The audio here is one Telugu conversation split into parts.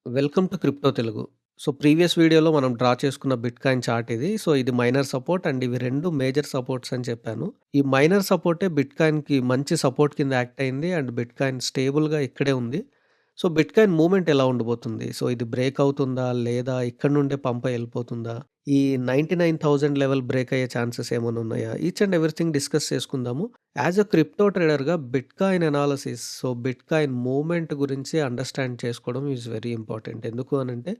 Welcome to crypto Telugu. So, previous వీడియోలో మనం డ్రా చేసుకున్న బిట్‌కాయిన్ చార్ట్ ఇది. సో, ఇది మైనర్ సపోర్ట్ అండ్ ఇవి 2 మేజర్ సపోర్ట్స్ అని చెప్పాను. ఈ మైనర్ సపోర్టే బిట్‌కాయిన్‌కి మంచి సపోర్ట్ కింద యాక్ట్ అయింది. అండ్ బిట్‌కాయిన్ స్టేబుల్‌గా ఇక్కడే ఉంది. సో, బిట్‌కాయిన్ మూవ్‌మెంట్ ఎలా ఉండబోతుంది? సో, ఇది బ్రేక్ అవుతుందా? లేదా ఇక్కడి నుండే పంప్ అయి ఎళ్ళిపోతుందా? ఈ 99,000 లెవెల్ బ్రేక్ అయ్యే ఛాన్సెస్ ఏమన్నా ఉన్నాయా? ఈచ్ అండ్ ఎవ్రీథింగ్ డిస్కస్ చేసుకుందాము. యాస్ ఎ క్రిప్టో ట్రేడర్‌గా bitcoin analysis, so, bitcoin movement గురించి అండర్‌స్టాండ్ చేసుకోవడం ఈజ్ వెరీ ఇంపార్టెంట్. ఎందుకు అనంటే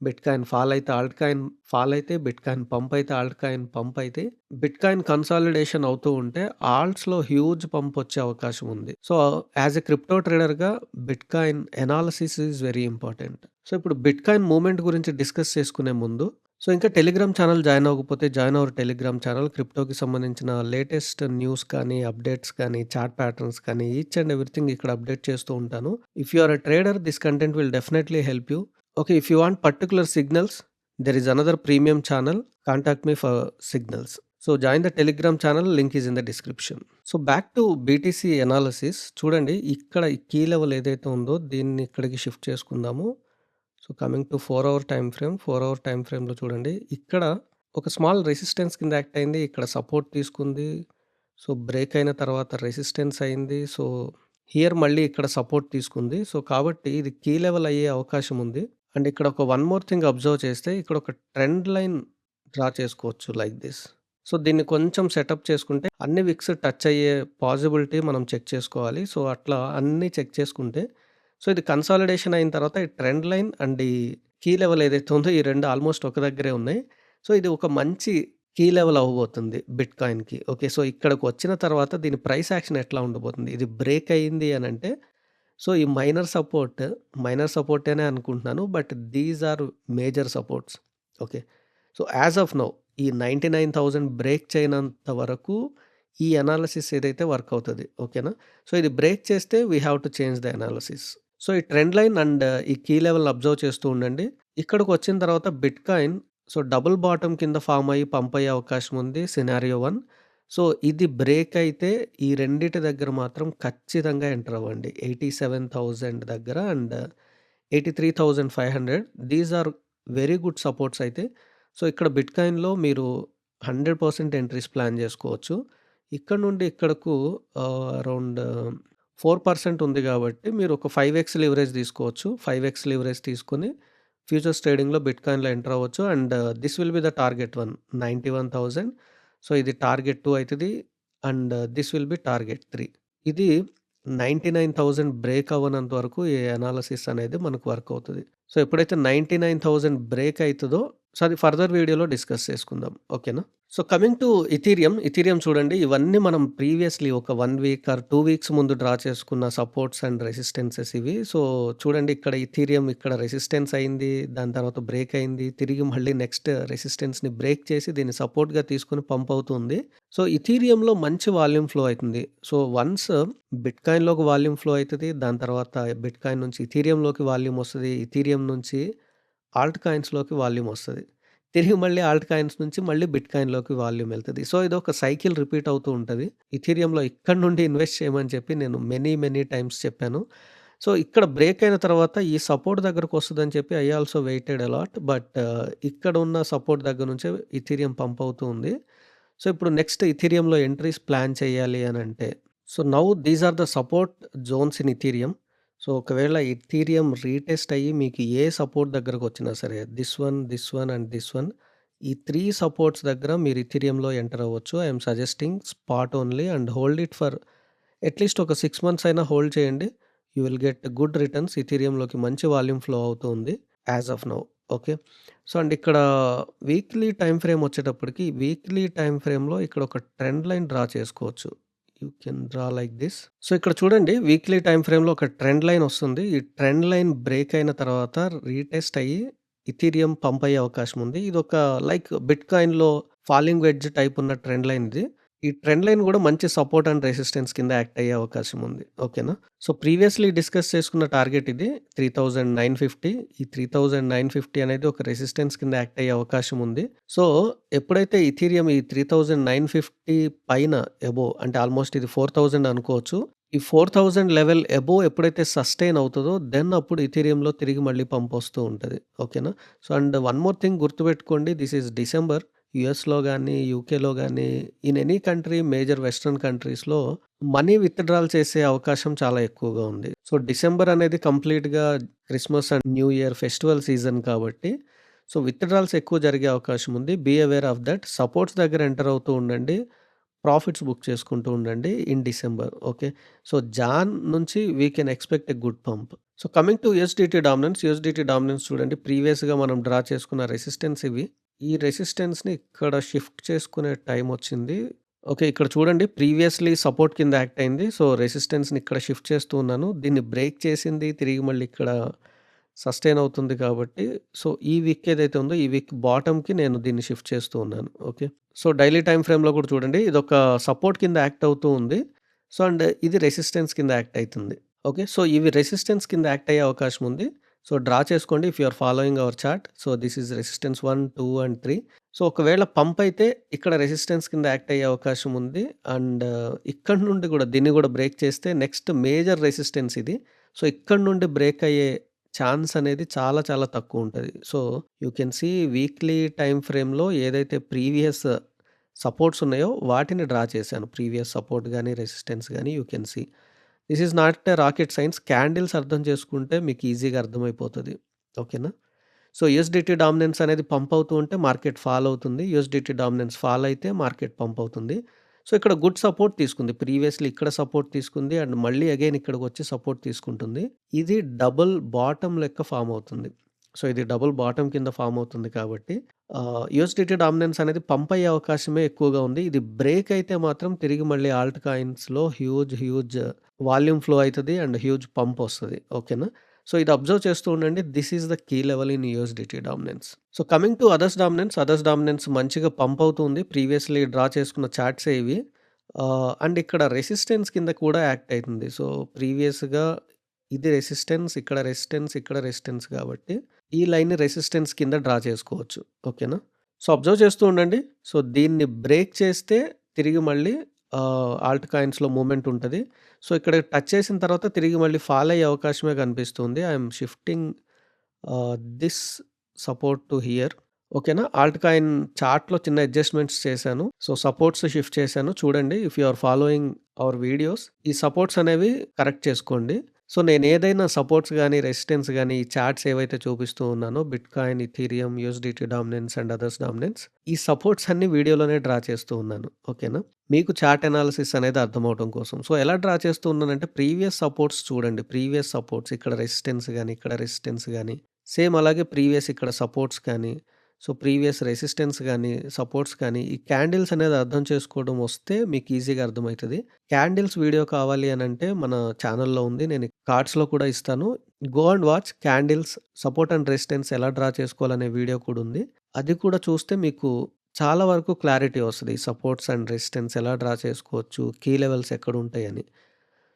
బిట్‌కాయిన్ ఫాల్ అయితే ఆల్ట్‌కాయిన్ ఫాల్ అయితే, బిట్‌కాయిన్ పంప్ అయితే ఆల్ట్‌కాయిన్ పంప్ అయితే, బిట్‌కాయిన్ కన్సాలిడేషన్ అవుతూ ఉంటే ఆల్ట్స్‌లో హ్యూజ్ పంప్ వచ్చే అవకాశం ఉంది. సో, యాస్ ఎ క్రిప్టో ట్రేడర్‌గా bitcoin analysis is very important. So, ఇప్పుడు బిట్‌కాయిన్ మూవ్‌మెంట్ గురించి డిస్కస్ చేసుకునే ముందు, సో, ఇంకా టెలిగ్రామ్ ఛానల్ జాయిన్ అవ్వకపోతే జాయిన్ అవ్వరు టెలిగ్రామ్ ఛానల్. క్రిప్టోకి సంబంధించిన లేటెస్ట్ న్యూస్ కానీ, అప్డేట్స్ కానీ, చార్ట్ ప్యాటర్న్స్ కానీ ఈచ్ అండ్ ఎవ్రీథింగ్ ఇక్కడ అప్డేట్ చేస్తూ ఉంటాను. If you are a trader this content will definitely help you. Okay, if you want particular signals, there is another premium channel. Contact me for signals. So join the Telegram channel. Link is in the description. So back to BTC analysis. చూడండి ఇక్కడ ఈ కీ లెవెల్ ఏదైతే ఉందో దీన్ని ఇక్కడికి షిఫ్ట్ చేసుకుందాము. So coming to 4 hour time frame. 4 hour time ఫ్రేమ్‌లో చూడండి ఇక్కడ ఒక స్మాల్ రెసిస్టెన్స్ కింద యాక్ట్ అయింది. ఇక్కడ సపోర్ట్ తీసుకుంది. సో బ్రేక్ అయిన తర్వాత రెసిస్టెన్స్ అయింది. సో హియర్ మళ్ళీ ఇక్కడ సపోర్ట్ తీసుకుంది. సో కాబట్టి ఇది కీ లెవెల్ అయ్యే అవకాశం ఉంది. అండ్ ఇక్కడ ఒక వన్ మోర్ థింగ్ అబ్జర్వ్ చేస్తే ఇక్కడ ఒక ట్రెండ్ లైన్ డ్రా చేసుకోవచ్చు లైక్ దిస్. సో దీన్ని కొంచెం సెటప్ చేసుకుంటే అన్ని విక్స్ టచ్ అయ్యే పాసిబిలిటీ మనం చెక్ చేసుకోవాలి. సో అట్లా అన్నీ చెక్ చేసుకుంటే సో ఇది కన్సాలిడేషన్ అయిన తర్వాత ఈ ట్రెండ్ లైన్ అండ్ ఈ కీ లెవెల్ ఏదైతే ఉందో ఈ 2 ఆల్మోస్ట్ ఒక దగ్గరే ఉన్నాయి. సో ఇది ఒక మంచి కీ లెవెల్ అవ్వబోతుంది బిట్‌కాయిన్‌కి. ఓకే. సో ఇక్కడికి వచ్చిన తర్వాత దీని ప్రైస్ యాక్షన్ ఎట్లా ఉండబోతుంది? ఇది బ్రేక్ అయింది అనంటే సో, ఈ మైనర్ సపోర్టేనే అనుకుంటున్నాను. But these are major supports. Okay. So, as of now ఈ 99,000 బ్రేక్ చేయనంత వరకు ఈ అనాలిసిస్ ఏదైతే వర్క్ అవుతది. ఓకేనా? సో, ఇది బ్రేక్ చేస్తే we have to change the analysis. So, ఈ ట్రెండ్ లైన్ అండ్ ఈ కీ లెవెల్‌ని అబ్జర్వ్ చేస్తూ ఉండండి. ఇక్కడికొచ్చిన తర్వాత బిట్‌కాయిన్ సో, డబుల్ బాటమ్ కింద ఫార్మ్ అయ్యి పంప్ అయ్యే అవకాశం ఉంది. సినారియో 1. సో, ఇది బ్రేక్ అయితే ఈ రెండిటి దగ్గర మాత్రం ఖచ్చితంగా ఎంటర్ అవ్వండి. 87,000 దగ్గర and 83,500 these are very good supports అయితే. సో, ఇక్కడ బిట్‌కాయిన్‌లో మీరు 100% ఎంట్రీస్ ప్లాన్ చేసుకోవచ్చు. ఇక్కడ నుండి ఇక్కడకు అరౌండ్ 4% ఉంది కాబట్టి మీరు ఒక 5x లివరేజ్ తీసుకోవచ్చు. 5x లివరేజ్ తీసుకొని ఫ్యూచర్స్ ట్రేడింగ్‌లో బిట్‌కాయిన్‌లో ఎంటర్ అవ్వచ్చు. And this will be the target 1 91,000. So, ఇది టార్గెట్ 2 అయితది. And this will be target 3. ఇది 99,000 బ్రేక్ అవ్వనంత వరకు ఈ అనాలిసిస్ అనేది మనకు వర్క్ అవుతది. సో, ఎప్పుడైతే 99,000 బ్రేక్ అయితదో సో, అది ఫర్దర్ వీడియోలో డిస్కస్ చేసుకుందాం. ఓకేనా? సో, కమింగ్ టు ఇథీరియం చూడండి. ఇవన్నీ మనం ప్రీవియస్‌లీ ఒక 1 వీక్ ఆర్ 2 వీక్స్ ముందు డ్రా చేసుకున్న సపోర్ట్స్ అండ్ రెసిస్టెన్సెస్ ఇవి. సో, చూడండి ఇక్కడ ఇథీరియం ఇక్కడ రెసిస్టెన్స్ అయింది. దాని తర్వాత బ్రేక్ అయింది. తిరిగి మళ్ళీ నెక్స్ట్ రెసిస్టెన్స్‌ని బ్రేక్ చేసి దీన్ని సపోర్ట్‌గా తీసుకొని పంప్ అవుతుంది. సో, ఇథీరియంలో మంచి వాల్యూమ్ ఫ్లో అయితుంది. సో, వన్స్ బిట్‌కాయిన్‌లోకి వాల్యూమ్ ఫ్లో అయితది. దాని తర్వాత బిట్‌కాయిన్ నుంచి ఇథీరియంలోకి వాల్యూమ్ వస్తది. ఇథీరియం నుంచి ఆల్ట్ కాయిన్స్‌లోకి వాల్యూమ్ వస్తది. తిరిగి మళ్ళీ ఆల్ట్ కాయిన్స్ నుంచి మళ్ళీ బిట్‌కాయిన్‌లోకి వాల్యూమ్ ఎళ్తది. సో, ఇదొక సైకిల్ రిపీట్ అవుతూ ఉంటది. ఇథీరియంలో ఇక్కడి నుండి ఇన్వెస్ట్ చేయమని చెప్పి నేను మెనీ టైమ్స్ చెప్పాను. సో, ఇక్కడ బ్రేక్ అయిన తర్వాత ఈ సపోర్ట్ దగ్గరకొస్తదని చెప్పి ఐ ఆల్సో వెయిటెడ్ అలాట్. బట్ ఇక్కడ ఉన్న సపోర్ట్ దగ్గర నుంచే ఇథీరియం పంప్ అవుతూ ఉంది. సో, ఇప్పుడు నెక్స్ట్ ఇథీరియంలో ఎంట్రీస్ ప్లాన్ చేయాలి అనంటే so, now these are the support zones in Ethereum. So, ఒకవేళ ఇథీరియం రీటెస్ట్ అయ్యి మీకు ఏ సపోర్ట్ దగ్గరకొచ్చినా సరే this one and this one ఈ 3 సపోర్ట్స్ దగ్గర మీరు ఇథీరియంలో ఎంటర్ అవ్వచ్చు. I am suggesting spot only and hold it for at least ఒక 6 మంత్స్ అయినా హోల్డ్ చేయండి. You will get good returns. ఇథీరియంలోకి మంచి వాల్యూమ్ ఫ్లో అవుతూ ఉంది as of now. Okay. So, and ఇక్కడ వీక్లీ టైమ్ ఫ్రేమ్ వచ్చేటప్పటికి వీక్లీ టైమ్ ఫ్రేమ్‌లో ఇక్కడ ఒక ట్రెండ్ లైన్ డ్రా చేసుకోవచ్చు. You can draw like this. So, ఇక్కడ చూడండి వీక్లీ టైమ్ ఫ్రేమ్‌లో ఒక ట్రెండ్ లైన్ వస్తుంది. ఈ ట్రెండ్ లైన్ బ్రేక్ అయిన తర్వాత రీటెస్ట్ అయ్యి ఇథీరియం పంప్ అయ్యే అవకాశం ఉంది. ఇదొక లైక్ బిట్‌కాయిన్‌లో ఫాలింగ్ వెడ్జ్ టైప్ ఉన్న ట్రెండ్ లైన్ ఇది. ఈ ట్రెండ్ లైన్ గూడా మంచి సపోర్ట్ అండ్ రెసిస్టెన్స్ కింద యాక్ట్ అయ్యే అవకాశం ఉంది. ఓకేనా? సో, ప్రీవియస్‌లీ డిస్కస్ చేసుకున్న టార్గెట్ ఇది 3,950. ఈ 3,950 అనేది ఒక రెసిస్టెన్స్ కింద యాక్ట్ అయ్యే అవకాశం ఉంది. సో, ఎప్పుడైతే ఇథీరియం ఈ 3,950 పైన అబోవ్ అంటే ఆల్మోస్ట్ ఇది 4,000 అనుకోవచ్చు. ఈ 4000 లెవెల్ అబోవ్ ఎప్పుడైతే సస్టైన్ అవుతదో దెన్ అప్పుడు ఇథీరియంలో తిరిగి మళ్ళీ పంప్ వస్తూ ఉంటది. ఓకేనా? So, and one more thing గుర్తుపెట్టుకోండి. This is December. యూఎస్‌లో గాని, యూకేలో గాని, in any country major western కంట్రీస్‌లో మనీ విత్‌డ్రాల్ చేసే అవకాశం చాలా ఎక్కువగా ఉంది. సో, డిసెంబర్ అనేది కంప్లీట్‌గా Christmas and new year festival season కాబట్టి, సో, విత్‌డ్రాల్స్ ఎక్కువ జరిగే అవకాశం ఉంది. Be aware of that. Supports దగ్గర ఎంటర్ అవుతూ ఉండండి. ప్రాఫిట్స్ బుక్ చేసుకుంటూ ఉండండి in December. Okay. So, Jan నుంచి we can expect a good pump. So, coming to USDT dominance. USDT dominance చూడండి. ప్రీవియస్‌గా మనం డ్రా చేసుకున్న రెసిస్టెన్స్ ఇవి. ఈ రెసిస్టెన్స్‌ని ఇక్కడ షిఫ్ట్ చేసుకునే టైం వచ్చింది. ఓకే. ఇక్కడ చూడండి ప్రీవియస్‌లీ సపోర్ట్ కింద యాక్ట్ అయింది. సో, రెసిస్టెన్స్‌ని ఇక్కడ షిఫ్ట్ చేస్తూ ఉన్నాను. దీన్ని బ్రేక్ చేసింది. తిరిగి మళ్ళీ ఇక్కడ సస్టైన్ అవుతుంది కాబట్టి, సో, ఈ విక్ ఏదైతే ఉందో ఈ విక్ బాటమ్‌కి నేను దీన్ని షిఫ్ట్ చేస్తూ ఉన్నాను. ఓకే. సో, డైలీ టైమ్ ఫ్రేమ్‌లో కూడా చూడండి. ఇదొక సపోర్ట్ కింద యాక్ట్ అవుతూ ఉంది. సో, అండ్ ఇది రెసిస్టెన్స్ కింద యాక్ట్ అయితుంది. ఓకే. సో, ఇవి రెసిస్టెన్స్ కింద యాక్ట్ అయ్యే అవకాశం ఉంది. సో, డ్రా చేసుకోండి if you are following our chart. So, this is resistance 1, 2 and 3. So, ఒకవేళ పంప్ అయితే ఇక్కడ రెసిస్టెన్స్ కింద యాక్ట్ అయ్యే అవకాశం ఉంది. అండ్ ఇక్కడి నుండి కూడా దీన్ని కూడా బ్రేక్ చేస్తే నెక్స్ట్ మేజర్ రెసిస్టెన్స్ ఇది. సో, ఇక్కడి నుండి బ్రేక్ అయ్యే ఛాన్స్ అనేది చాలా చాలా తక్కువుంటది. So, you can see weekly time ఫ్రేమ్‌లో ఏదైతే ప్రీవియస్ సపోర్ట్స్ ఉన్నాయో వాటిని డ్రా చేశాను. ప్రీవియస్ సపోర్ట్ గాని, రెసిస్టెన్స్ గాని you can see. This is not a rocket science. Candles అర్థం చేసుకుంటే మీకు ఈజీగా అర్థమైపోతది. ఓకేనా? సో, యూఎస్‌డిటీ డామినెన్స్ అనేది పంప్ అవుతూ ఉంటే మార్కెట్ ఫాల్ అవుతుంది. యూఎస్‌డిటీ డామినెన్స్ ఫాల్ అయితే మార్కెట్ పంప్ అవుతుంది. సో, ఇక్కడ గుడ్ సపోర్ట్ తీసుకుంది. ప్రీవియస్‌లీ ఇక్కడ సపోర్ట్ తీసుకుంది అండ్ మళ్ళీ అగైన్ ఇక్కడికొచ్చి సపోర్ట్ తీసుకుంటుంది. ఇది డబుల్ బాటమ్ లెక్క ఫార్మ్ అవుతుంది. సో, ఇది డబుల్ బాటమ్ కింద ఫార్మ్ అవుతుంది కాబట్టి యూఎస్‌డిటీ డామినెన్స్ అనేది పంప్ అయ్యే అవకాశమే ఎక్కువగా ఉంది. ఇది బ్రేక్ అయితే మాత్రం తిరిగి మళ్ళీ ఆల్ట్ కాయిన్స్‌లో హ్యూజ్ వాల్యూమ్ ఫ్లో అయితది అండ్ హ్యూజ్ పంప్ వస్తది. ఓకేనా? సో, ఇది అబ్జర్వ్ చేస్తూ ఉండండి. This is the key level in USDT dominance. So, coming to others dominance మంచిగా పంప్ అవుతుంది. ప్రీవియస్‌లీ డ్రా చేసుకున్న చార్ట్సే ఇవి. అండ్ ఇక్కడ రెసిస్టెన్స్ కింద కూడా యాక్ట్ అయితుంది. సో, ప్రీవియస్‌గా ఇది రెసిస్టెన్స్, ఇక్కడ రెసిస్టెన్స్, ఇక్కడ రెసిస్టెన్స్ కాబట్టి ఈ లైన్‌ని రెసిస్టెన్స్ కింద డ్రా చేసుకోవచ్చు. ఓకేనా? సో, అబ్జర్వ్ చేస్తూ ఉండండి. సో, దీన్ని బ్రేక్ చేస్తే తిరిగి మళ్ళీ ఆల్ట్ కాయిన్స్‌లో మూవ్‌మెంట్ ఉంటది. సో, ఇక్కడ టచ్ చేసిన తర్వాత తిరిగి మళ్ళీ ఫాల్ అయ్యే అవకాశమే కనిపిస్తుంది. I am shifting this support to here. ఓకేనా? ఆల్ట్ కాయిన్ చార్ట్‌లో చిన్న అడ్జస్ట్‌మెంట్స్ చేశాను. సో, సపోర్ట్స్ షిఫ్ట్ చేశాను. చూడండి if you are following our videos ఈ సపోర్ట్స్ అనేవి కరెక్ట్ చేసుకోండి. సో, నేనేదైనా సపోర్ట్స్ గాని, రెసిస్టెన్స్ గాని ఈ చార్ట్స్ ఏవైతే చూపిస్తూ ఉన్నానో Bitcoin, Ethereum, USDT dominance and others dominance ఈ సపోర్ట్స్ అన్నీ వీడియోలోనే డ్రా చేస్తూ ఉన్నాను. ఓకేనా? మీకు చార్ట్ అనాలిసిస్ అనేది అర్థమవ్వటం కోసం. సో, ఎలా డ్రా చేస్తూ ఉన్నానంటే ప్రీవియస్ సపోర్ట్స్ చూడండి. ప్రీవియస్ సపోర్ట్స్ ఇక్కడ రెసిస్టెన్స్ గాని, ఇక్కడ రెసిస్టెన్స్ గాని సేమ్ అలాగే ప్రీవియస్ ఇక్కడ సపోర్ట్స్ కానీ, సో, ప్రీవియస్ రెసిస్టెన్స్ గాని, సపోర్ట్స్ కానీ ఈ క్యాండిల్స్ అనేది అర్థం చేసుకోవడం వస్తే మీకు ఈజీగా అర్థమైతది. క్యాండిల్స్ వీడియో కావాలి అనంటే మన ఛానెల్‌లో ఉంది. నేను కార్డ్స్‌లో కూడా ఇస్తాను. Go and watch candles support and resistance ఎలా డ్రా చేసుకోవాలనే వీడియో కూడా ఉంది. అది కూడా చూస్తే మీకు చాలా వరకు క్లారిటీ వస్తది. సపోర్ట్స్ అండ్ రెసిస్టెన్స్ ఎలా డ్రా చేసుకోవచ్చు, కీ లెవెల్స్ ఎక్కడుంటాయని.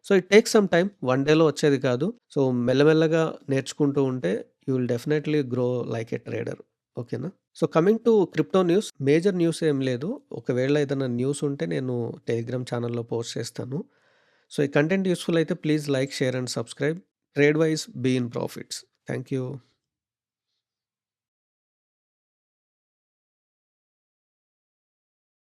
So, it takes some time. One డేలో వచ్చేది కాదు. సో, మెల్లమెల్లగా నేర్చుకుంటూ ఉంటే you will definitely grow like a trader. ఓకేనా? So, coming to crypto news. Major news ఏం లేదు. ఒకవేళ ఏదైనా న్యూస్ ఉంటే నేను టెలిగ్రామ్ ఛానెల్‌లో పోస్ట్ చేస్తాను. సో, ఈ కంటెంట్ యూజ్‌ఫుల్ అయితే please like, share and subscribe. Trade wise be in profits. Thank you.